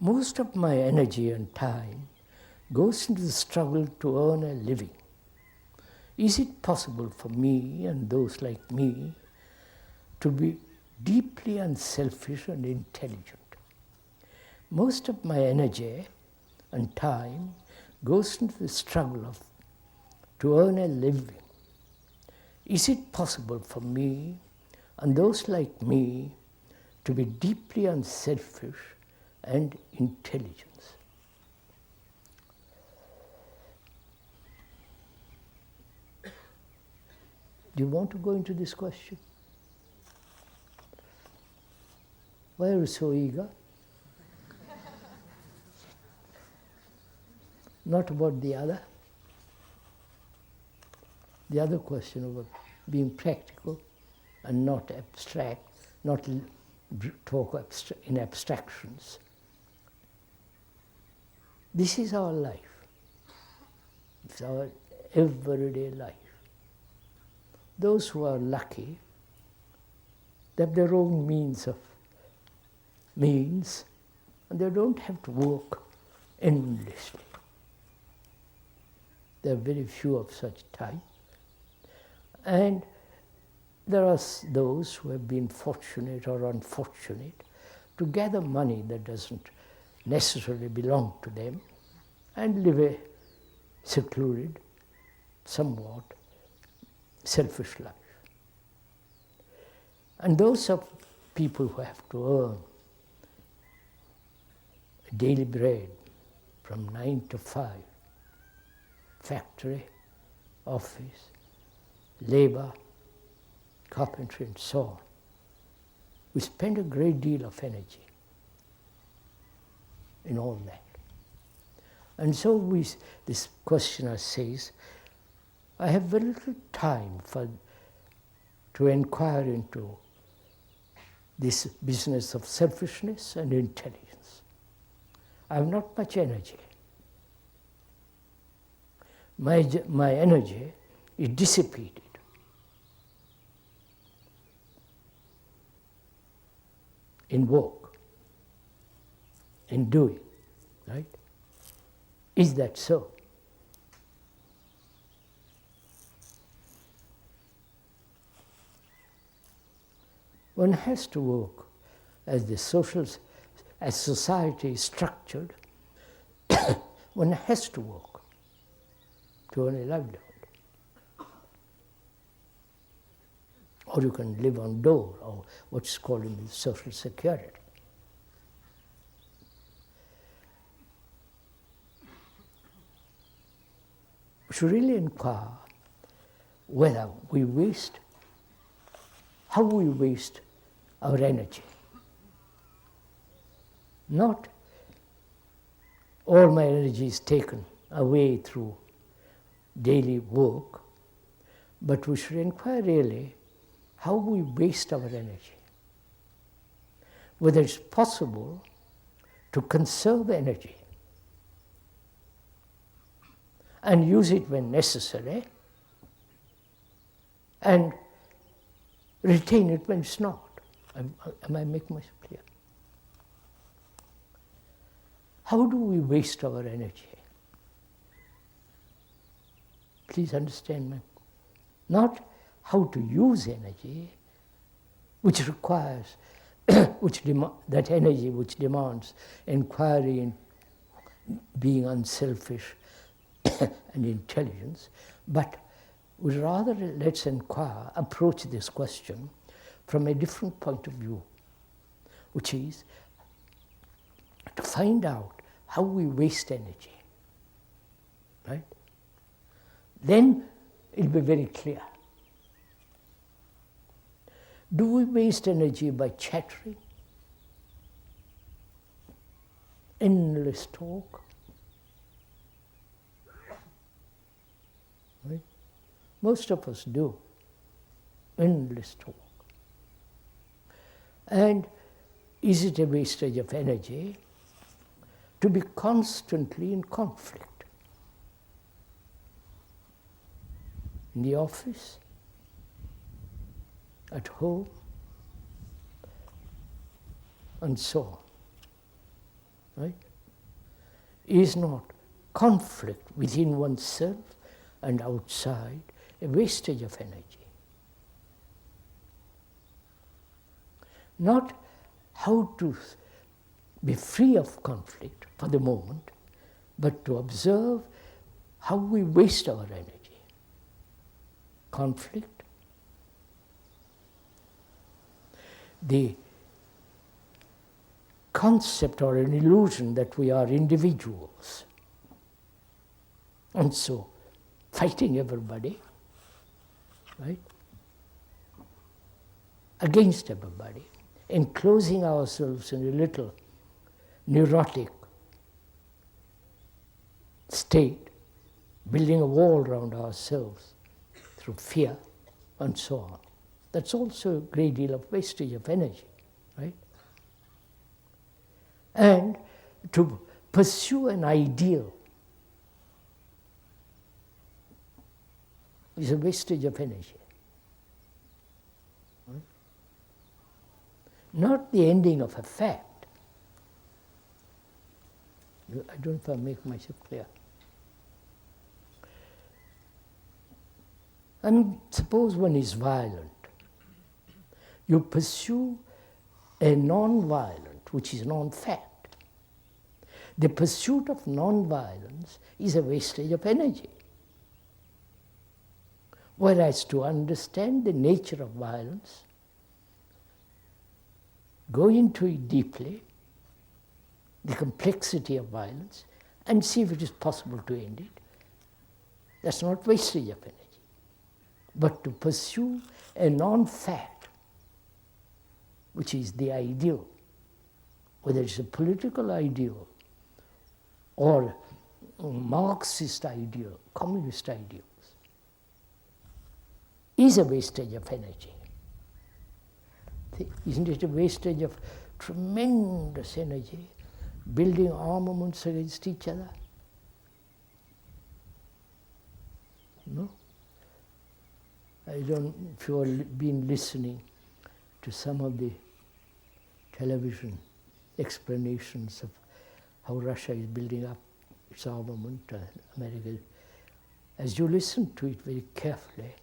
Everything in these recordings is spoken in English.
Most of my energy and time goes into the struggle to earn a living. Is it possible for me and those like me to be deeply unselfish and intelligent? Most of my energy and time goes into the struggle to earn a living. Is it possible for me and those like me to be deeply unselfish and intelligent? Do you want to go into this question? Why are you so eager? Not about the other. The other question about being practical and not abstract, not talk in abstractions. This is our life. It's our everyday life. Those who are lucky, they have their own means, and they don't have to work endlessly. There are very few of such type. And there are those who have been fortunate or unfortunate to gather money that doesn't necessarily belong to them and live a secluded, somewhat selfish life. And those are people who have to earn daily bread from 9 to 5, factory, office, labor, carpentry, and so on. We spend a great deal of energy in all that. And so this questioner says, I have very little time to inquire into this business of selfishness and intelligence. I have not much energy. My energy is dissipated in work, in doing, right? Is that so? One has to work as society is structured. One has to work to earn a livelihood. Or you can live on dole, or what's called in social security. We should really inquire whether how we waste our energy. Not all my energy is taken away through daily work, but we should inquire really how we waste our energy. Whether it's possible to conserve energy and use it when necessary and retain it when it's not. Am I making myself clear? How do we waste our energy? Please understand me. Not how to use energy, which requires, that energy which demands inquiry in being unselfish and intelligence, but we rather let's approach this question from a different point of view, which is to find out how we waste energy, right? Then it'll be very clear. Do we waste energy by chattering? Endless talk? Right? Most of us do. Endless talk. And is it a wastage of energy to be constantly in conflict? In the office, at home, and so on. right? Is not conflict within oneself and outside a wastage of energy? Not how to be free of conflict for the moment, but to observe how we waste our energy. Conflict, the concept or an illusion that we are individuals, and so fighting everybody, right, against everybody, enclosing ourselves in a little neurotic state, building a wall around ourselves through fear and so on. That's also a great deal of wastage of energy, right? And to pursue an ideal is a wastage of energy. Right? Not the ending of a fact. I don't know if I make myself clear. Suppose one is violent. You pursue a non-violent, which is non-fact. The pursuit of non-violence is a wastage of energy. Whereas to understand the nature of violence, go into it deeply, the complexity of violence, and see if it is possible to end it. That's not wastage of energy. But to pursue a non-fact, which is the ideal, whether it's a political ideal or a Marxist ideal, communist ideals, is a wastage of energy. Isn't it a wastage of tremendous energy, building armaments against each other? No? I don't know if you have been listening to some of the television explanations of how Russia is building up its armament, America. As you listen to it very carefully,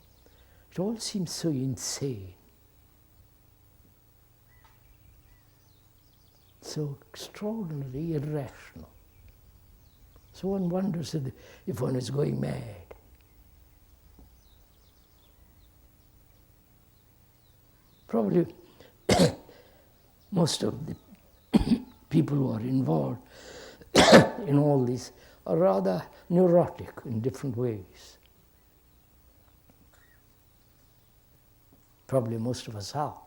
it all seems so insane, so extraordinarily irrational. So one wonders if one is going mad. Probably most of the people who are involved in all this are rather neurotic in different ways. Probably most of us are.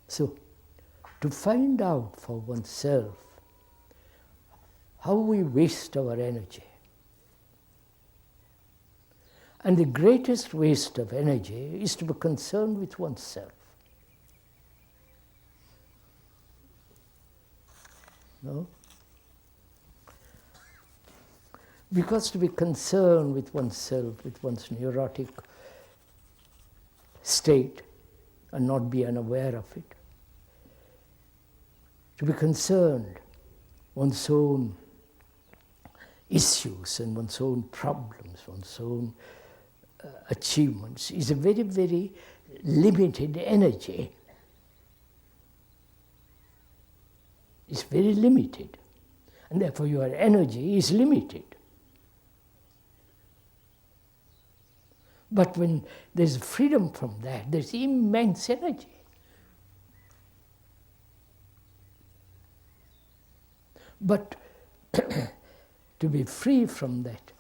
So, to find out for oneself how we waste our energy. And the greatest waste of energy is to be concerned with oneself. No? Because to be concerned with oneself, with one's neurotic state, and not be unaware of it, to be concerned one's own issues and one's own problems, one's own achievements, is a very, very limited energy. It's very limited, and therefore your energy is limited. But when there's freedom from that, there's immense energy. But to be free from that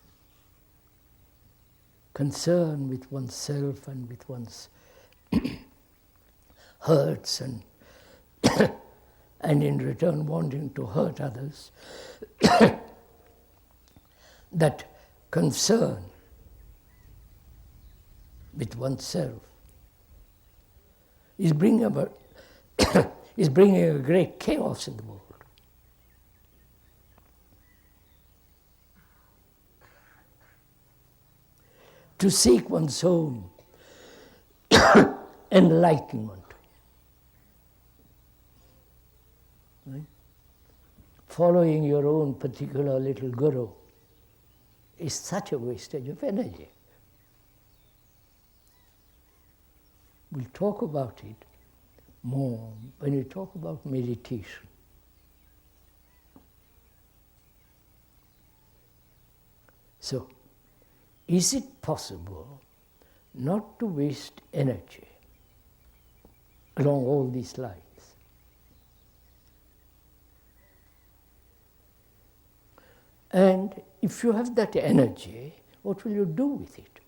concern with oneself and with one's hurts and and in return wanting to hurt others, that concern with oneself is bringing about is bringing a great chaos in the world. To seek one's own enlightenment following your own particular little guru is such a wastage of energy. We'll talk about it more when we talk about meditation. So, is it possible not to waste energy along all these lines? And if you have that energy, what will you do with it?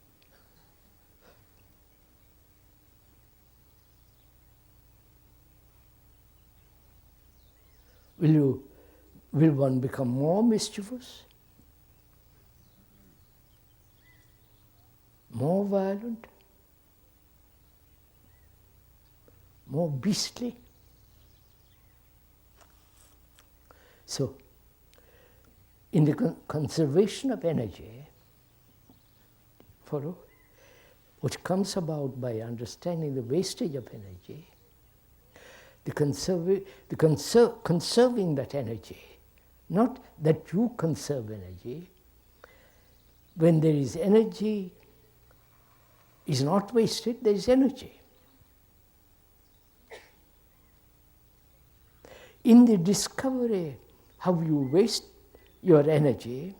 Will one become more mischievous? More violent? More beastly? So, in the conservation of energy, follow, which comes about by understanding the wastage of energy, conserving that energy, not that you conserve energy. When there is energy, is not wasted, there is energy. In the discovery how you waste your energy,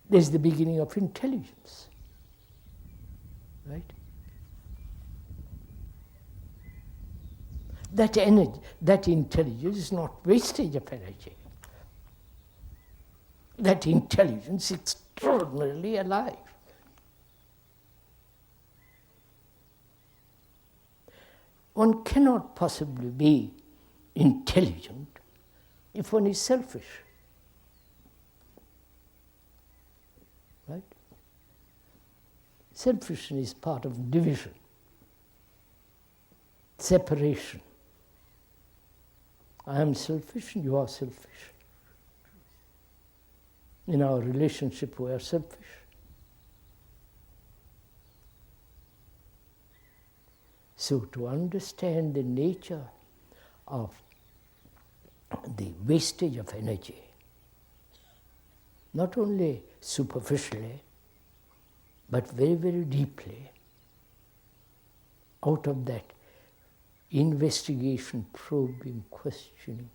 there is the beginning of intelligence, right? That energy, that intelligence is not wastage of energy. That intelligence is extraordinarily alive. One cannot possibly be intelligent if one is selfish. Right? Selfishness is part of division, separation. I am selfish and you are selfish. In our relationship, we are selfish. So, to understand the nature of the wastage of energy, not only superficially, but very, very deeply, out of that investigation, probing, questioning,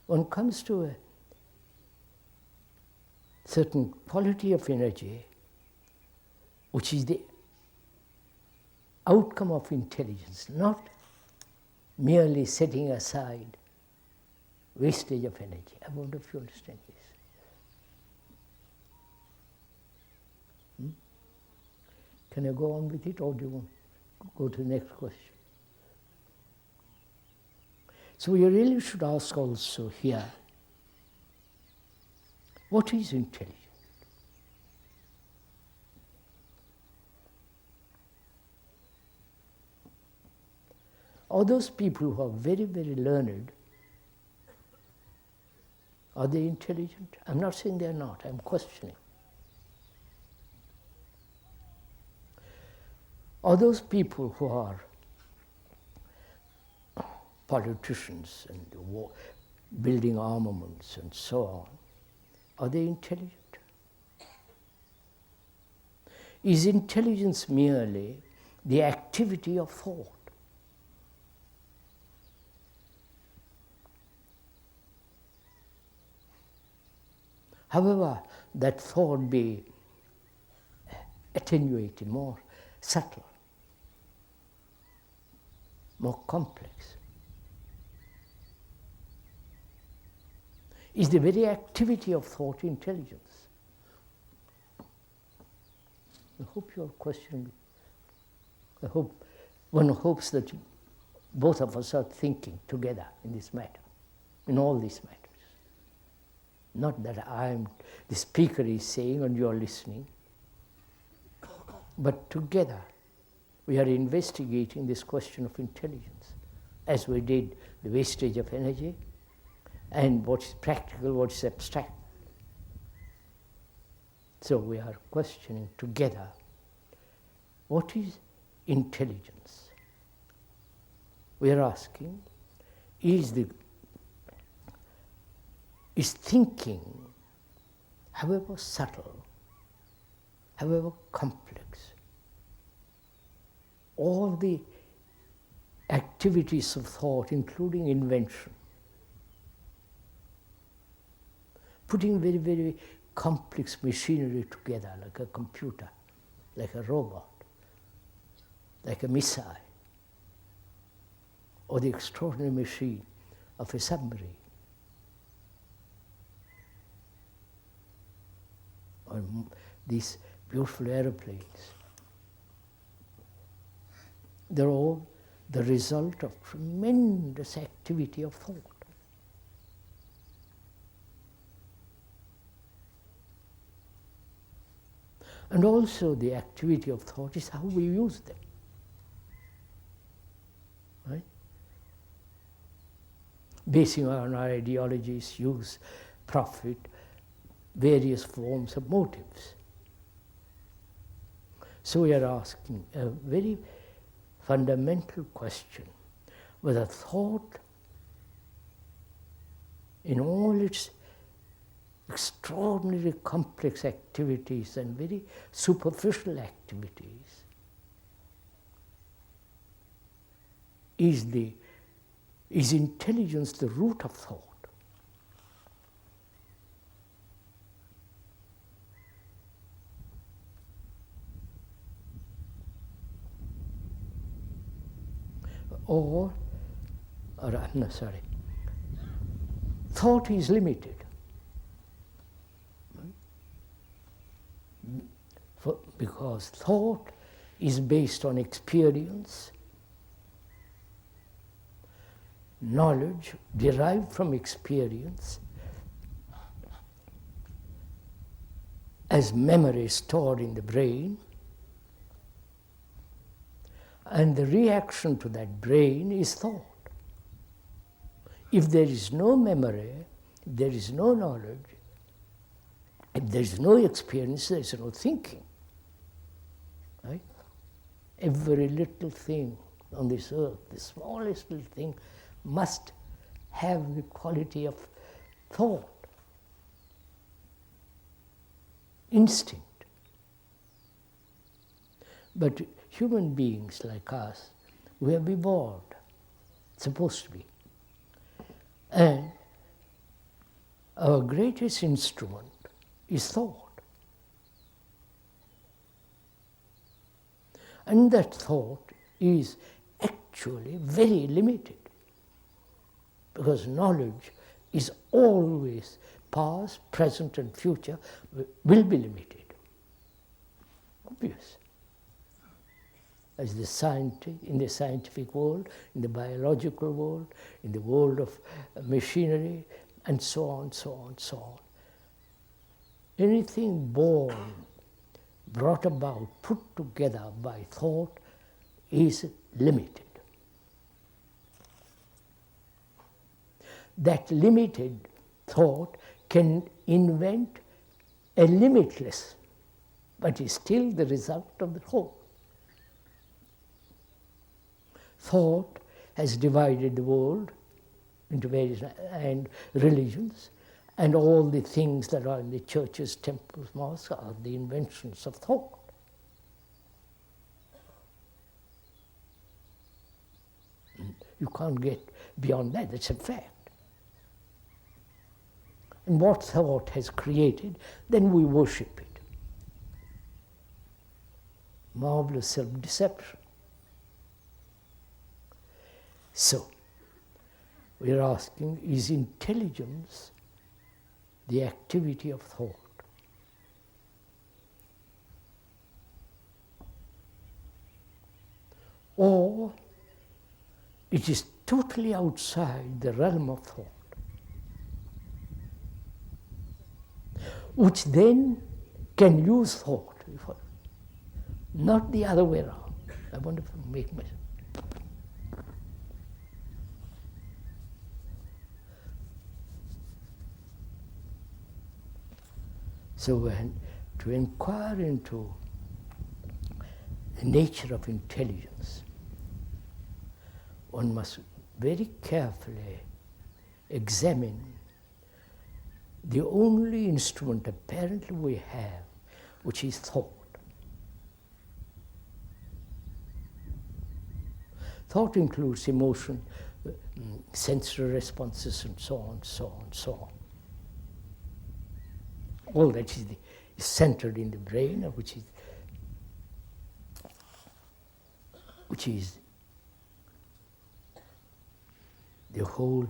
one comes to a certain quality of energy which is the outcome of intelligence, not merely setting aside wastage of energy. I wonder if you understand this. Can I go on with it, or do you want to go to the next question? So we really should ask also here, what is intelligence? Are those people who are very, very learned, are they intelligent? I'm not saying they're not, I'm questioning. Are those people who are politicians and building armaments and so on, are they intelligent? Is intelligence merely the activity of thought? However, that thought be attenuated, more subtle, more complex. Is the very activity of thought intelligence? I hope you are questioning me. I hope one hopes that both of us are thinking together in this matter, in all these matters. Not that the speaker is saying and you are listening, but together we are investigating this question of intelligence, as we did the wastage of energy, and what is practical, what is abstract. So we are questioning together, what is intelligence? We are asking, is the is thinking, however subtle, however complex, all the activities of thought, including invention, putting very, very complex machinery together, like a computer, like a robot, like a missile, or the extraordinary machine of a submarine, or these beautiful aeroplanes. They're all the result of tremendous activity of thought. And also the activity of thought is how we use them. Right? Basing on our ideologies, use, profit, various forms of motives. So we are asking a very fundamental question, whether thought in all its extraordinarily complex activities and very superficial activities is intelligence the root of thought? Thought is limited. Because thought is based on experience, knowledge derived from experience, as memory stored in the brain, and the reaction to that brain is thought. If there is no memory, if there is no knowledge, if there is no experience, there is no thinking. Right? Every little thing on this earth, the smallest little thing, must have the quality of thought, instinct. But human beings like us, we have evolved, supposed to be. And our greatest instrument is thought. And that thought is actually very limited, because knowledge is always past, present, and future will be limited. Obvious. As in the scientific world, in the biological world, in the world of machinery, and so on, so on, so on. Anything born, brought about, put together by thought is limited. That limited thought can invent a limitless, but is still the result of the whole. Thought has divided the world into various and religions, and all the things that are in the churches, temples, mosques are the inventions of thought. You can't get beyond that, it's a fact. And what thought has created, then we worship it. Marvelous self-deception. So, we are asking, is intelligence the activity of thought? Or it is totally outside the realm of thought, which then can use thought, not the other way around. I want to make myself. So to inquire into the nature of intelligence, one must very carefully examine the only instrument apparently we have, which is thought. Thought includes emotion, sensory responses, and so on, so on, so on. All that is centered in the brain, which is the whole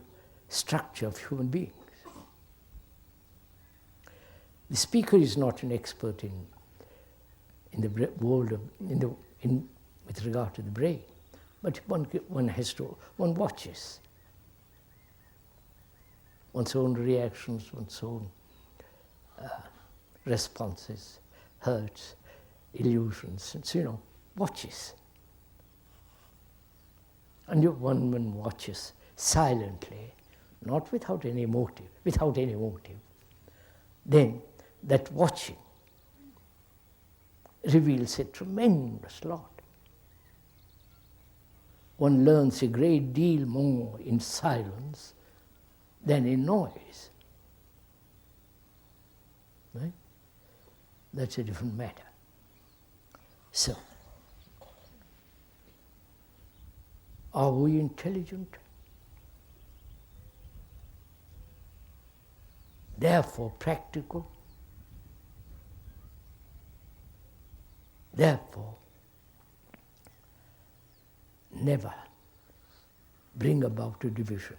structure of human beings. The speaker is not an expert in the world of, with regard to the brain, but one watches one's own reactions, one's own responses, hurts, illusions, and so, watches. And one watches silently, not without any motive, then that watching reveals a tremendous lot. One learns a great deal more in silence than in noise. Right? That's a different matter. So, are we intelligent? Therefore practical? Therefore, never bring about a division.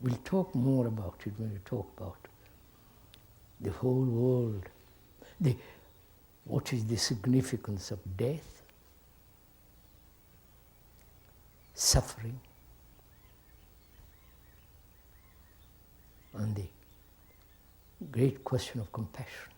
We'll talk more about it when we talk about the whole world. What is the significance of death, suffering, and the great question of compassion.